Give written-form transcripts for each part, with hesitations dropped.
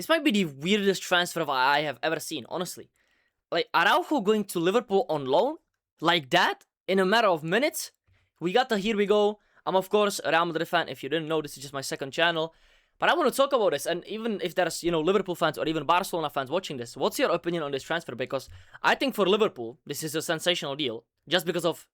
This might be the weirdest transfer I have ever seen, honestly. Like, Araujo going to Liverpool on loan? Like that? In a matter of minutes? Here we go. I'm, of course, a Real Madrid fan. If you didn't know, this is just my second channel. But I want to talk about this, and even if there's, Liverpool fans or even Barcelona fans watching this, what's your opinion on this transfer? Because I think for Liverpool, this is a sensational deal. Just because of,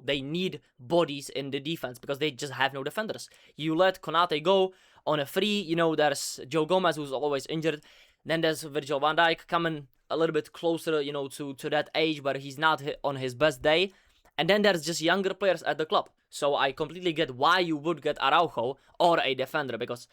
they need bodies in the defense, because they just have no defenders. You let Konate go on a free, there's Joe Gomez, who's always injured. Then there's Virgil van Dijk coming a little bit closer, to that age where he's not on his best day. And then there's just younger players at the club. So I completely get why you would get Araujo or a defender, because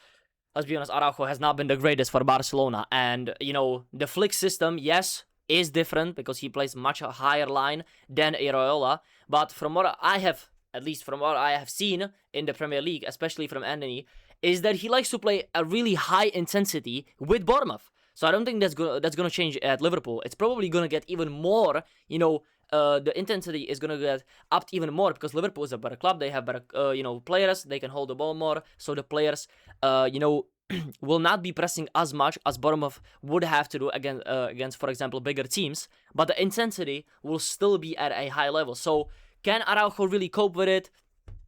let's be honest, Araujo has not been the greatest for Barcelona. And, the flick system, yes, is different because he plays much higher line than Araujo. But from what I have, at least from what I have seen in the Premier League, especially from Anthony, is that he likes to play a really high intensity with Bournemouth. So I don't think that's gonna change at Liverpool. It's probably gonna get even more, the intensity is gonna get upped even more because Liverpool is a better club. They have better, players. They can hold the ball more. So the players, will not be pressing as much as Bournemouth would have to do against, for example, bigger teams. But the intensity will still be at a high level. So can Araujo really cope with it?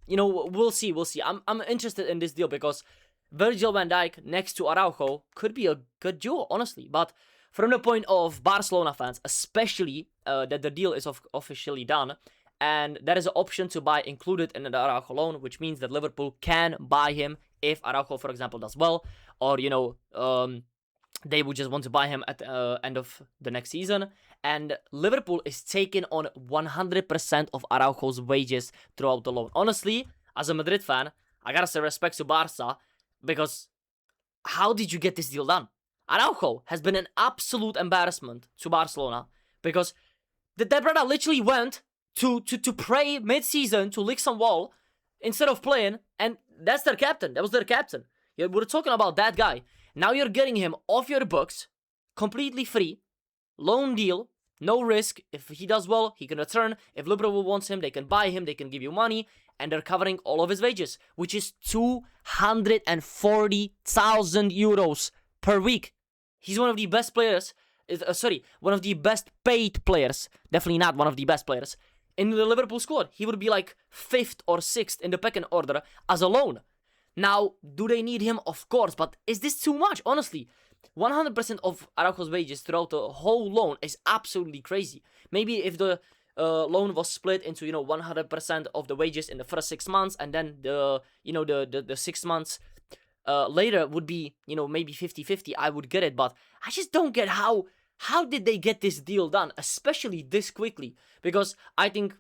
We'll see. I'm interested in this deal because Virgil van Dijk next to Araujo could be a good duo, honestly. But from the point of Barcelona fans, especially that the deal is officially done, and there is an option to buy included in the Araujo loan, which means that Liverpool can buy him if Araujo, for example, does well, or, they would just want to buy him at the end of the next season. And Liverpool is taking on 100% of Araujo's wages throughout the loan. Honestly, as a Madrid fan, I gotta say respect to Barca, because how did you get this deal done? Araujo has been an absolute embarrassment to Barcelona, because the brother literally went to pray mid-season to lick some wall instead of playing, and that's their captain. That was their captain. Yeah, we're talking about that guy. Now you're getting him off your books, completely free, loan deal, no risk. If he does well, he can return. If Liverpool wants him, they can buy him, they can give you money, and they're covering all of his wages, which is 240,000 euros per week. He's one of the best players, one of the best paid players, definitely not one of the best players, in the Liverpool squad. He would be like 5th or 6th in the pecking order as a loan. Now, do they need him? Of course, but is this too much? Honestly, 100% of Araujo's wages throughout the whole loan is absolutely crazy. Maybe if the loan was split into, 100% of the wages in the first 6 months, and then the 6 months later would be, maybe 50-50, I would get it. But I just don't get how did they get this deal done, especially this quickly? Because I think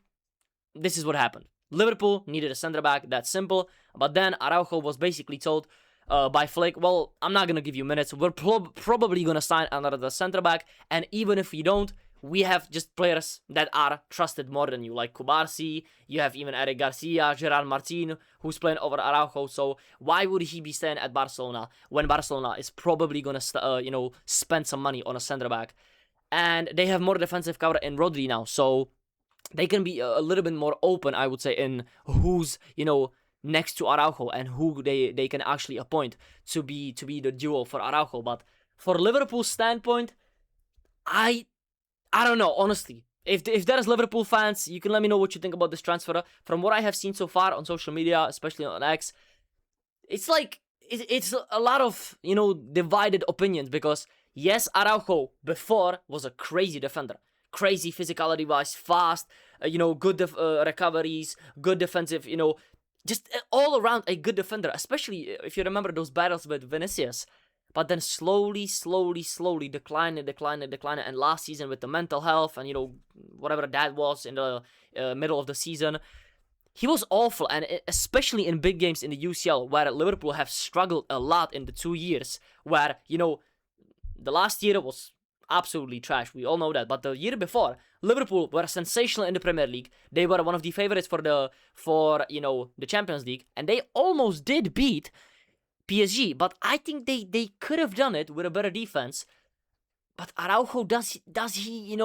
this is what happened. Liverpool needed a center back, that's simple. But then Araujo was basically told by Flick, well, I'm not going to give you minutes. We're probably going to sign another center back. And even if we don't, we have just players that are trusted more than you, like Kubarsi. You have even Eric Garcia, Gerard Martin, who's playing over Araujo. So why would he be staying at Barcelona when Barcelona is probably going to, spend some money on a center back? And they have more defensive cover in Rodri now. So they can be a little bit more open, I would say, in who's, next to Araujo and who they can actually appoint to be the duo for Araujo. But for Liverpool's standpoint, I don't know, honestly. If there's Liverpool fans, you can let me know what you think about this transfer. From what I have seen so far on social media, especially on X, it's like, it's a lot of, divided opinions, because yes, Araujo before was a crazy defender. Crazy physicality-wise, fast, good recoveries, good defensive, just all around a good defender, especially if you remember those battles with Vinicius. But then slowly declining, and last season with the mental health and, whatever that was in the middle of the season, he was awful, and especially in big games in the UCL, where Liverpool have struggled a lot in the 2 years, where, the last year was absolutely trash. We all know that. But the year before, Liverpool were sensational in the Premier League. They were one of the favorites for the Champions League, and they almost did beat PSG. But I think they could have done it with a better defense. But Araujo, does he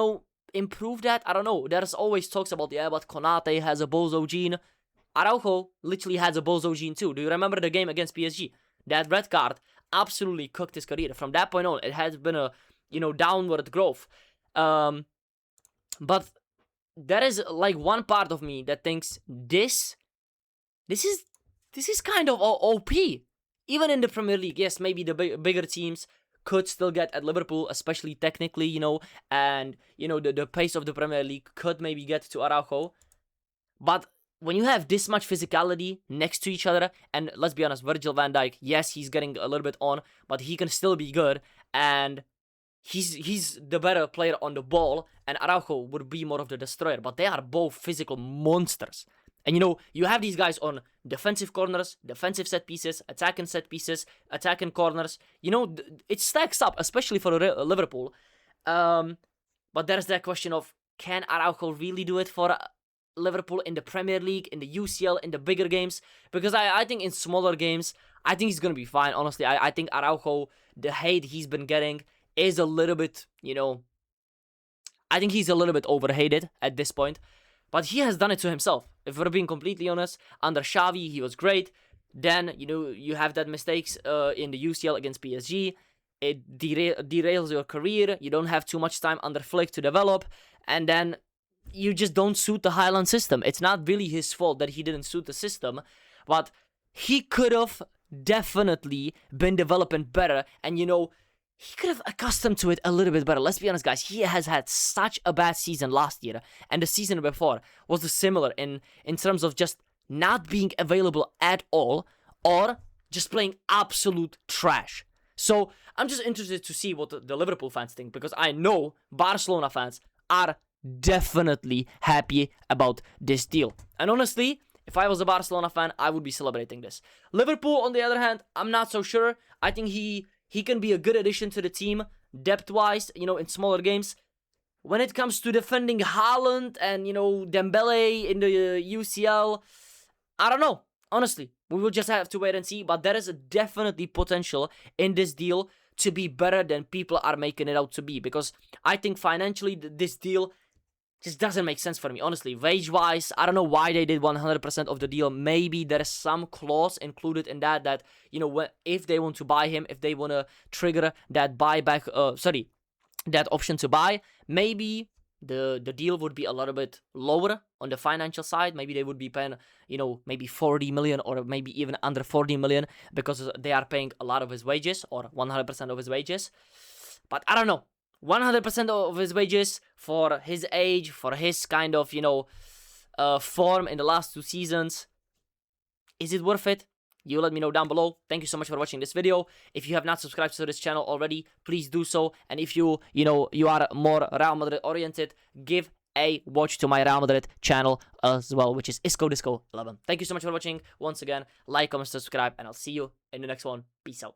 improve that? I don't know. There's always talks about, but Konate has a bozo gene. Araujo literally has a bozo gene too. Do you remember the game against PSG? That red card, absolutely cooked his career. From that point on, it has been a, downward growth. But there is like one part of me that thinks this is kind of OP. Even in the Premier League, yes, maybe the bigger teams could still get at Liverpool, especially technically, and, the pace of the Premier League could maybe get to Araujo. But when you have this much physicality next to each other, and let's be honest, Virgil van Dijk, yes, he's getting a little bit on, but he can still be good, and he's the better player on the ball, and Araujo would be more of the destroyer, but they are both physical monsters. And, you have these guys on defensive corners, defensive set pieces, attacking set pieces, attacking corners. It stacks up, especially for Liverpool. But there's that question of, can Araujo really do it for Liverpool in the Premier League, in the UCL, in the bigger games? Because I think in smaller games, I think he's going to be fine, honestly. I think Araujo, the hate he's been getting is a little bit, I think he's a little bit overhated at this point. But he has done it to himself. If we're being completely honest, under Xavi, he was great. Then, you have that mistakes in the UCL against PSG. It derails your career. You don't have too much time under Flick to develop. And then you just don't suit the Highland system. It's not really his fault that he didn't suit the system. But he could have definitely been developing better. And, he could have accustomed to it a little bit better. Let's be honest, guys. He has had such a bad season last year. And the season before was similar in terms of just not being available at all. Or just playing absolute trash. So I'm just interested to see what the Liverpool fans think. Because I know Barcelona fans are definitely happy about this deal. And honestly, if I was a Barcelona fan, I would be celebrating this. Liverpool, on the other hand, I'm not so sure. I think he can be a good addition to the team, depth-wise, in smaller games. When it comes to defending Haaland and, Dembele in the UCL, I don't know. Honestly, we will just have to wait and see. But there is definitely potential in this deal to be better than people are making it out to be. Because I think financially, this deal just doesn't make sense for me, honestly. Wage-wise, I don't know why they did 100% of the deal. Maybe there is some clause included in that, if they want to buy him, if they want to trigger that buyback, that option to buy, maybe the deal would be a little bit lower on the financial side. Maybe they would be paying, maybe 40 million or maybe even under 40 million because they are paying a lot of his wages or 100% of his wages. But I don't know. 100% of his wages for his age, for his kind of, form in the last 2 seasons. Is it worth it? You let me know down below. Thank you so much for watching this video. If you have not subscribed to this channel already, please do so. And if you are more Real Madrid oriented, give a watch to my Real Madrid channel as well, which is ISKO 11. Thank you so much for watching. Once again, like, comment, subscribe, and I'll see you in the next one. Peace out.